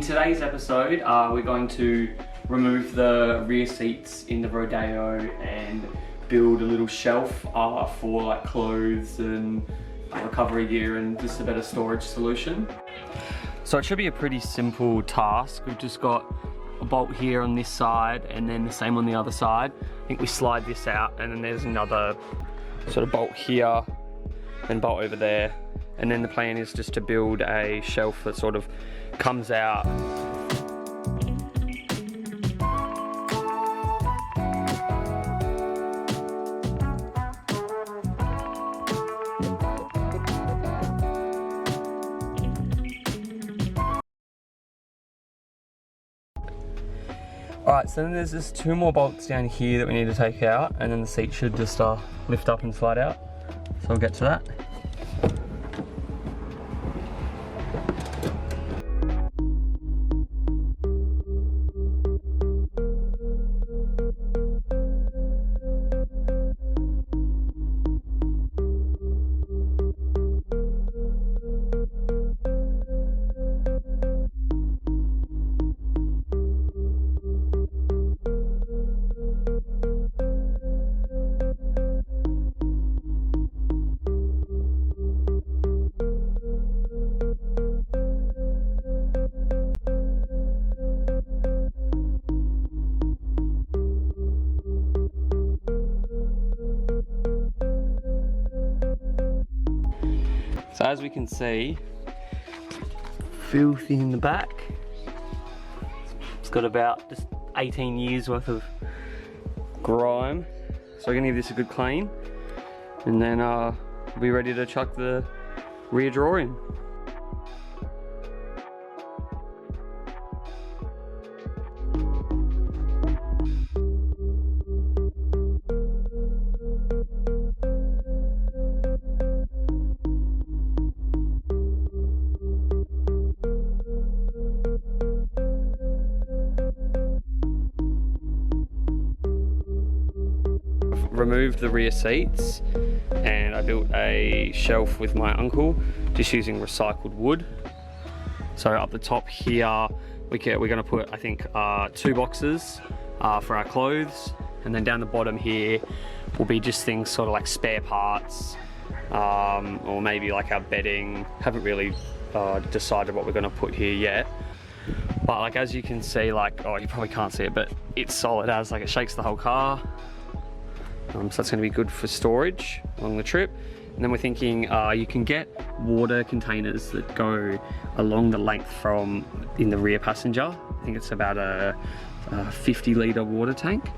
today's episode, we're going to remove the rear seats in the Rodeo and build a little shelf for like clothes and recovery gear and just a better storage solution. So it should be a pretty simple task. We've just got a bolt here on this side and then the same on the other side. I think we slide this out and then there's another sort of bolt here and bolt over there. And then the plan is just to build a shelf that sort of comes out. Alright, so then there's just 2 more bolts down here that we need to take out, and then the seat should just lift up and slide out. So we'll get to that. So as we can see, filthy in the back. It's got about just 18 years worth of grime. So we're gonna give this a good clean and then we'll be ready to chuck the rear drawer in. Removed the rear seats and I built a shelf with my uncle just using recycled wood. So up the top here we're going to put, I think, 2 boxes for our clothes, and then down the bottom here will be just things sort of like spare parts or maybe like our bedding. Haven't really decided what we're going to put here yet, but like as you can see, like, oh, you probably can't see it, but it's solid as, like, it shakes the whole car. So that's going to be good for storage along the trip. And then we're thinking you can get water containers that go along the length from in the rear passenger. I think it's about a 50 litre water tank.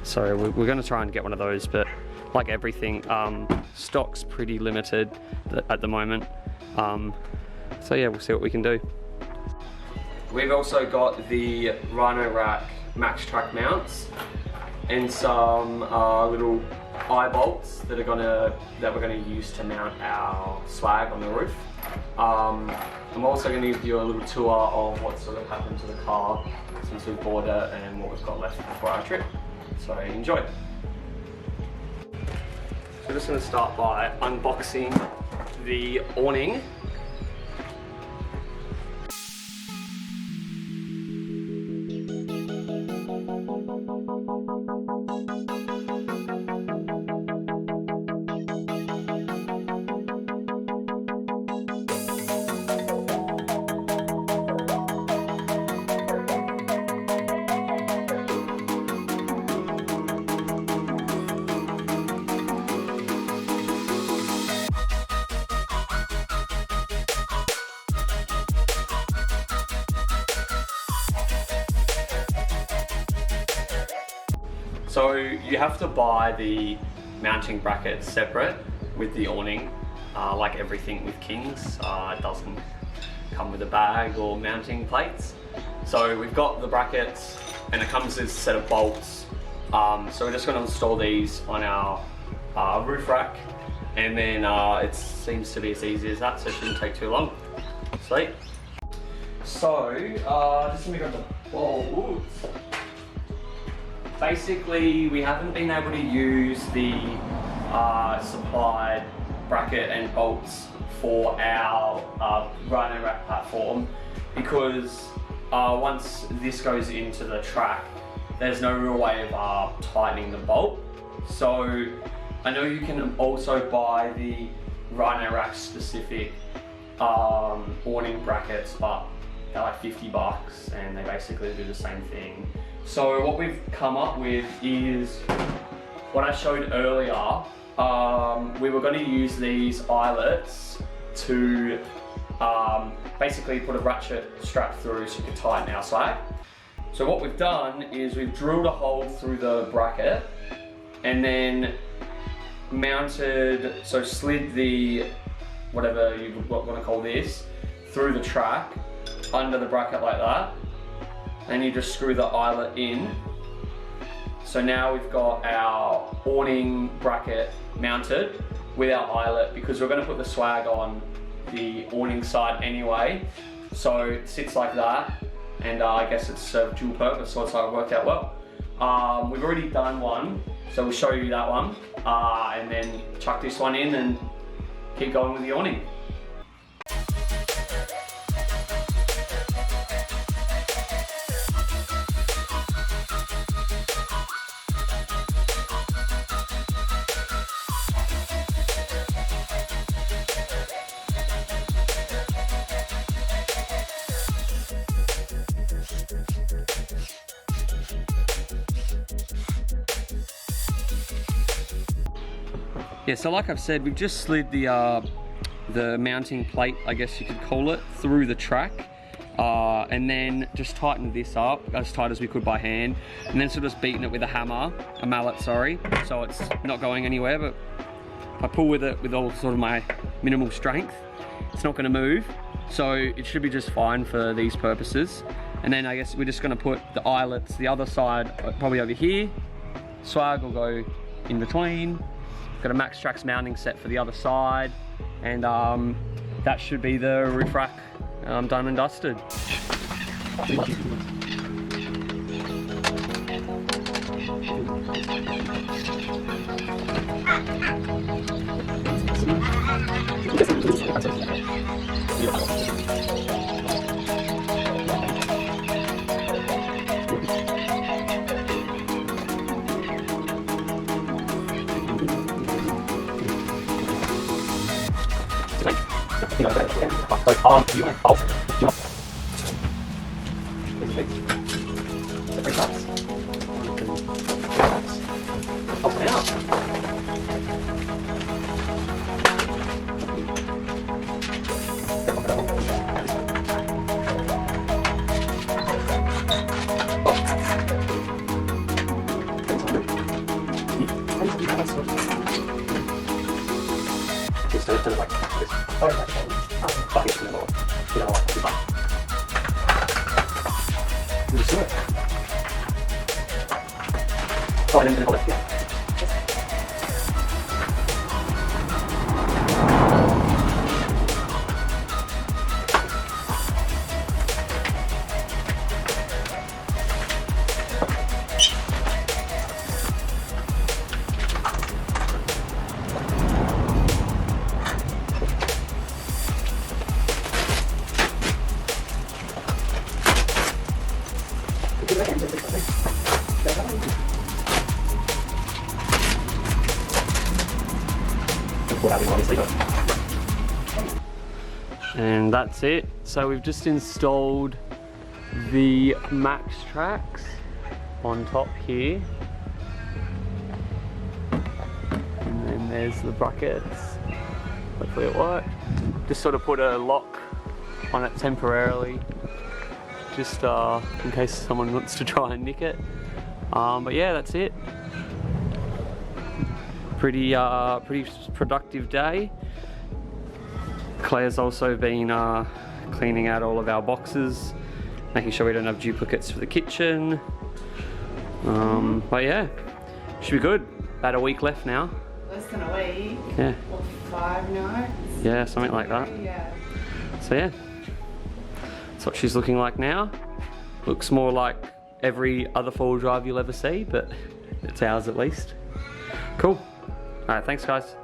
So we're going to try and get one of those, but like everything, stock's pretty limited at the moment. So yeah, we'll see what we can do. We've also got the Rhino Rack Maxtrax mounts and some little eye bolts that we're gonna use to mount our swag on the roof. I'm also going to give you a little tour of what sort of happened to the car since we bought it and what we've got left for our trip. So enjoy. So we're just going to start by unboxing the awning. So you have to buy the mounting brackets separate with the awning, like everything with Kings. It doesn't come with a bag or mounting plates. So we've got the brackets and it comes with a set of bolts. So we're just going to install these on our roof rack, and then it seems to be as easy as that, so it shouldn't take too long. Sweet. So just let me grab the bolts. Basically, we haven't been able to use the supplied bracket and bolts for our Rhino Rack platform because once this goes into the track, there's no real way of tightening the bolt. So I know you can also buy the Rhino Rack specific awning brackets, but they're like $50 and they basically do the same thing. So what we've come up with is what I showed earlier. We were going to use these eyelets to basically put a ratchet strap through so you can tighten our swag. So what we've done is we've drilled a hole through the bracket and then mounted, so slid the, whatever you would want to call this, through the track under the bracket like that. Then you just screw the eyelet in. So now we've got our awning bracket mounted with our eyelet, because we're going to put the swag on the awning side anyway. So it sits like that, and I guess it's served dual purpose, so it's worked out well. We've already done one, so we'll show you that one, and then chuck this one in and keep going with the awning. Yeah, so like I've said, we've just slid the mounting plate, I guess you could call it, through the track, and then just tightened this up as tight as we could by hand, and then sort of just beaten it with a mallet, sorry, so it's not going anywhere. But if I pull with it with all sort of my minimal strength, it's not going to move, so it should be just fine for these purposes. And then I guess we're just going to put the eyelets the other side, probably over here. Swag will go in between. Got a Maxtrax mounting set for the other side, and that should be the roof rack done and dusted. And that's it. So we've just installed the Maxtrax on top here, and then there's the brackets. Hopefully it worked. Just sort of put a lock on it temporarily, just in case someone wants to try and nick it. But yeah, that's it. Pretty productive day. Claire's also been cleaning out all of our boxes, making sure we don't have duplicates for the kitchen. But yeah, should be good. About a week left now. Less than a week. Yeah. Or 5 nights. Yeah, something like that. Yeah. So yeah, that's what she's looking like now. Looks more like every other four-wheel drive you'll ever see, but it's ours at least. Cool. All right, thanks guys.